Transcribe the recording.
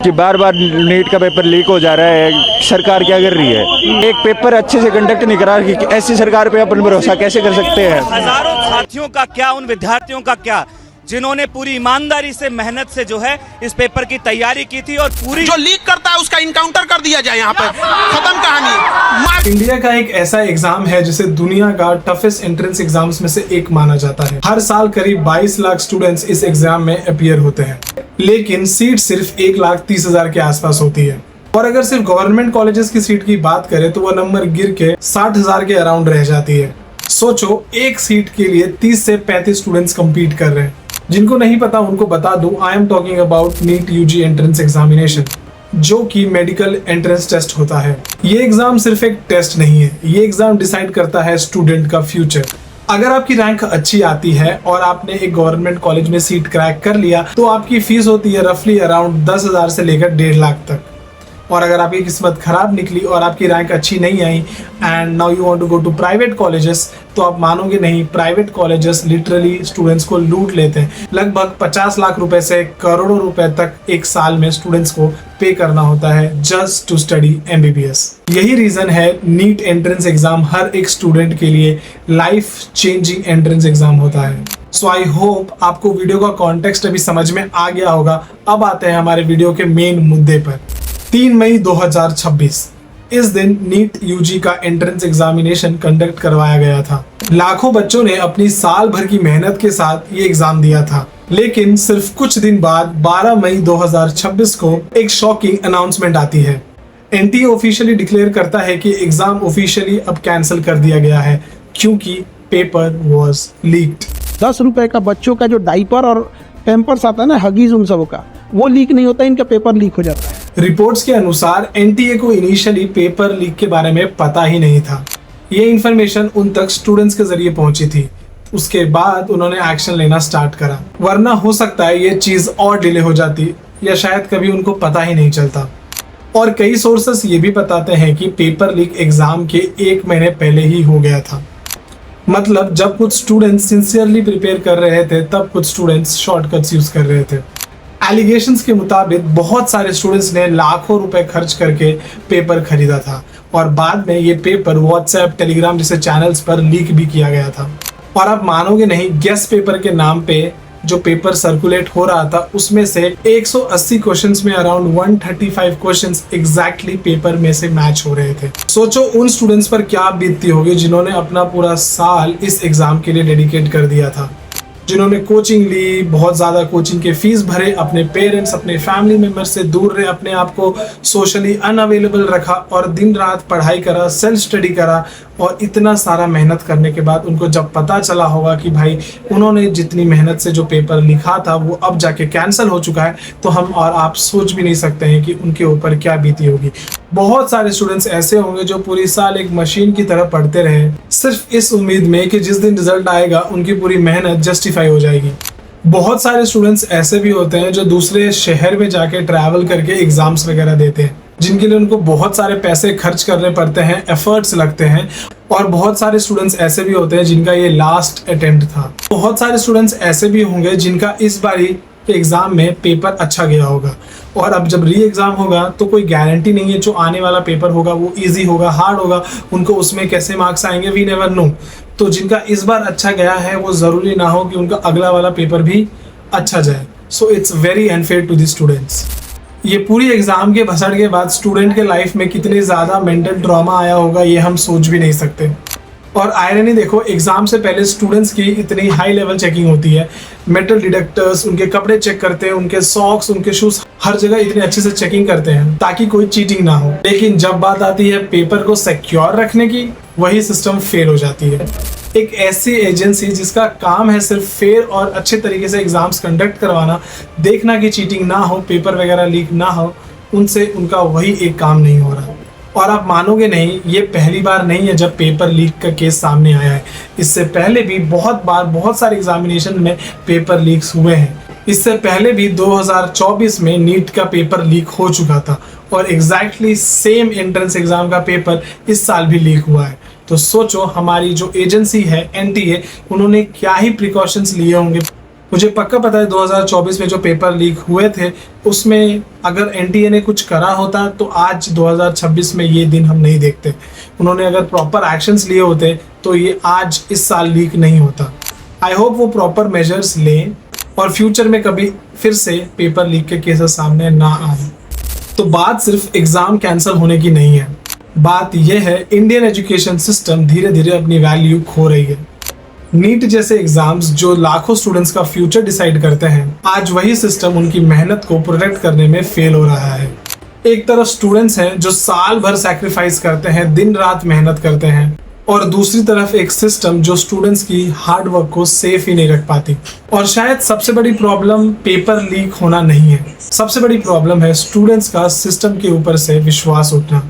कि बार बार नीट का paper leak हो जा रहा है, सरकार क्या कर रही है? एक पेपर अच्छे से कंडक्ट नहीं करा रही, ऐसी सरकार पे अपन भरोसा कैसे कर सकते हैं? हजारों साथियों का क्या, उन विद्यार्थियों का क्या जिन्होंने पूरी ईमानदारी से, मेहनत से जो है इस पेपर की तैयारी की थी और पूरी जो लीक करता है उसका इनकाउंटर कर दिया जाए, यहाँ पर खत्म कहानी। इंडिया का एक ऐसा एग्जाम है जिसे दुनिया का टफेस्ट एंट्रेंस एग्जाम्स में से एक माना जाता है। हर साल करीब 22 लाख स्टूडेंट्स इस एग्जाम में अपीयर होते हैं, लेकिन सीट सिर्फ 1,30,000 के आसपास होती है। और अगर सिर्फ गवर्नमेंट कॉलेजेस की सीट की बात करें तो वह नंबर गिर के 60,000 के अराउंड रह जाती है। सोचो, एक सीट के लिए 30 से 35 स्टूडेंट्स कम्पीट कर रहे हैं। जिनको नहीं पता उनको बता दूं, I am talking about NEET UG entrance examination, जो कि मेडिकल एंट्रेंस टेस्ट होता है। ये एग्जाम सिर्फ एक टेस्ट नहीं है, ये एग्जाम डिसाइड करता है स्टूडेंट का फ्यूचर। अगर आपकी रैंक अच्छी आती है और आपने एक गवर्नमेंट कॉलेज में सीट क्रैक कर लिया तो आपकी फीस होती है रफली अराउंड 10,000 से लेकर 1.5 लाख तक। और अगर आपकी किस्मत खराब निकली और आपकी रैंक अच्छी नहीं आई and now you want to go to private colleges, तो आप मानोगे नहीं, प्राइवेट कॉलेजेस लिटरली स्टूडेंट्स को लूट लेते हैं। लगभग 50 लाख रुपए से करोड़ों रुपए तक एक साल में स्टूडेंट्स को पे करना होता है जस्ट टू स्टडी MBBS। यही रीजन है नीट एंट्रेंस एग्जाम हर एक स्टूडेंट के लिए लाइफ चेंजिंग एंट्रेंस एग्जाम होता है। सो आई होप आपको वीडियो का कॉन्टेक्स्ट अभी समझ में आ गया होगा। अब आते हैं हमारे वीडियो के मेन मुद्दे पर। 3 मई 2026 इस दिन नीट यूजी का एंट्रेंस एग्जामिनेशन कंडक्ट करवाया गया था। लाखों बच्चों ने अपनी साल भर की मेहनत के साथ ये एग्जाम दिया था, लेकिन सिर्फ कुछ दिन बाद 12 मई 2026 को एक शॉकिंग अनाउंसमेंट आती है। NTA ऑफिशियली डिक्लेयर करता है कि एग्जाम ऑफिशियली अब कैंसिल कर दिया गया है क्योंकि पेपर वाज लीक्ड। 10 रुपए का बच्चों का जो डाइपर और पैम्पर्स आता है ना, हगीज, उन सबों का वो लीक नहीं होता, इनका पेपर लीक हो जाता है। रिपोर्ट्स के अनुसार NTA को इनिशियली पेपर लीक के बारे में पता ही नहीं था। ये इन्फॉर्मेशन उन तक स्टूडेंट्स के जरिए पहुंची थी। उसके बाद उन्होंने एक्शन लेना स्टार्ट करा, वरना हो सकता है ये चीज और डिले हो जाती या शायद कभी उनको पता ही नहीं चलता। और कई सोर्सेस ये भी बताते हैं कि पेपर लीक एग्जाम के 1 महीने पहले ही हो गया था। मतलब जब कुछ स्टूडेंट्स सिंसियरली प्रिपेयर कर रहे थे तब कुछ स्टूडेंट्स शॉर्टकट्स यूज कर रहे थे। एलिगेशंस के मुताबिक बहुत सारे स्टूडेंट्स ने लाखों रुपए खर्च करके पेपर खरीदा था और बाद में ये पेपर व्हाट्सएप, टेलीग्राम जैसे चैनल्स पर लीक भी किया गया था। और आप मानोगे नहीं, गेस्ट पेपर के नाम पे जो पेपर सर्कुलेट हो रहा था उसमें से 180 क्वेश्चंस में अराउंड 135 क्वेश्चंस एग्जैक्टली पेपर में से मैच हो रहे थे। सोचो उन स्टूडेंट्स पर क्या बीतती होगी जिन्होंने अपना पूरा साल इस एग्जाम के लिए डेडिकेट कर दिया था, जिन्होंने कोचिंग ली, बहुत ज़्यादा कोचिंग के फीस भरे, अपने पेरेंट्स, अपने फैमिली मेम्बर से दूर रहे, अपने आप को सोशली अनअवेलेबल रखा और दिन रात पढ़ाई करा, सेल्फ स्टडी करा। और इतना सारा मेहनत करने के बाद उनको जब पता चला होगा कि भाई उन्होंने जितनी मेहनत से जो पेपर लिखा था वो अब जाके कैंसिल हो चुका है, तो हम और आप सोच भी नहीं सकते हैं कि उनके ऊपर क्या बीती होगी। बहुत सारे स्टूडेंट्स ऐसे होंगे जो पूरी साल एक मशीन की तरह पढ़ते रहे, सिर्फ इस उम्मीद में कि जिस दिन रिजल्ट आएगा उनकी पूरी मेहनत जस्टिफाई हो जाएगी। बहुत सारे स्टूडेंट्स ऐसे भी होते हैं जो दूसरे शहर में जाके ट्रैवल करके एग्जाम्स वगैरह देते हैं, जिनके लिए उनको बहुत सारे पैसे खर्च करने पड़ते हैं, एफर्ट्स लगते हैं। और बहुत सारे स्टूडेंट्स ऐसे भी होते हैं जिनका ये लास्ट अटेम्प्ट था। बहुत सारे स्टूडेंट्स ऐसे भी होंगे जिनका इस बारी के एग्जाम में पेपर अच्छा गया होगा और अब जब री एग्जाम होगा तो कोई गारंटी नहीं है जो आने वाला पेपर होगा वो इजी होगा, हार्ड होगा, उनको उसमें कैसे मार्क्स आएंगे, वी नेवर नो। तो जिनका इस बार अच्छा गया है वो जरूरी ना हो कि उनका अगला वाला पेपर भी अच्छा जाए। So it's very unfair to the students. ये पूरी एग्जाम के भसड़ के बाद स्टूडेंट के लाइफ में कितने ज़्यादा मेंटल ट्रॉमा आया होगा ये हम सोच भी नहीं सकते। और आयरनी देखो, एग्जाम से पहले स्टूडेंट्स की इतनी हाई लेवल चेकिंग होती है, मेटल डिटेक्टर्स उनके कपड़े चेक करते हैं, उनके सॉक्स, उनके शूज, हर जगह इतने अच्छे से चेकिंग करते हैं ताकि कोई चीटिंग ना हो। लेकिन जब बात आती है पेपर को सिक्योर रखने की, वही सिस्टम फेल हो जाती है। एक ऐसी एजेंसी जिसका काम है सिर्फ फेयर और अच्छे तरीके से एग्जाम्स कंडक्ट करवाना, देखना कि चीटिंग ना हो, पेपर वगैरह लीक ना हो, उनसे उनका वही एक काम नहीं हो रहा। और आप मानोगे नहीं, ये पहली बार नहीं है जब पेपर लीक का केस सामने आया है। इससे पहले भी बहुत बार बहुत सारे एग्जामिनेशन में पेपर लीक्स हुए हैं। इससे पहले भी 2024 में नीट का पेपर लीक हो चुका था और एग्जैक्टली सेम एंट्रेंस एग्जाम का पेपर इस साल भी लीक हुआ है। तो सोचो हमारी जो एजेंसी है NTA, उन्होंने क्या ही प्रिकॉशंस लिए होंगे मुझे पक्का पता है 2024 में जो पेपर लीक हुए थे उसमें अगर एनटीए ने कुछ करा होता तो आज 2026 में ये दिन हम नहीं देखते। उन्होंने अगर प्रॉपर एक्शंस लिए होते तो ये आज इस साल लीक नहीं होता। आई होप वो प्रॉपर मेजर्स लें और फ्यूचर में कभी फिर से पेपर लीक के केसेस सामने ना आए। तो बात सिर्फ एग्जाम कैंसिल होने की नहीं है, बात यह है इंडियन एजुकेशन सिस्टम धीरे धीरे अपनी वैल्यू खो रही है। नीट जैसे एग्जाम्स जो लाखों स्टूडेंट्स का फ्यूचर डिसाइड करते हैं, आज वही सिस्टम उनकी मेहनत को प्रोटेक्ट करने में फेल हो रहा है। एक तरफ स्टूडेंट्स हैं जो साल भर सैक्रिफाइस करते हैं, दिन रात मेहनत करते हैं, और दूसरी तरफ एक सिस्टम जो स्टूडेंट्स की हार्ड वर्क को सेफ ही नहीं रख पाती। और शायद सबसे बड़ी प्रॉब्लम पेपर लीक होना नहीं है, सबसे बड़ी प्रॉब्लम है स्टूडेंट्स का सिस्टम के ऊपर से विश्वास उठना।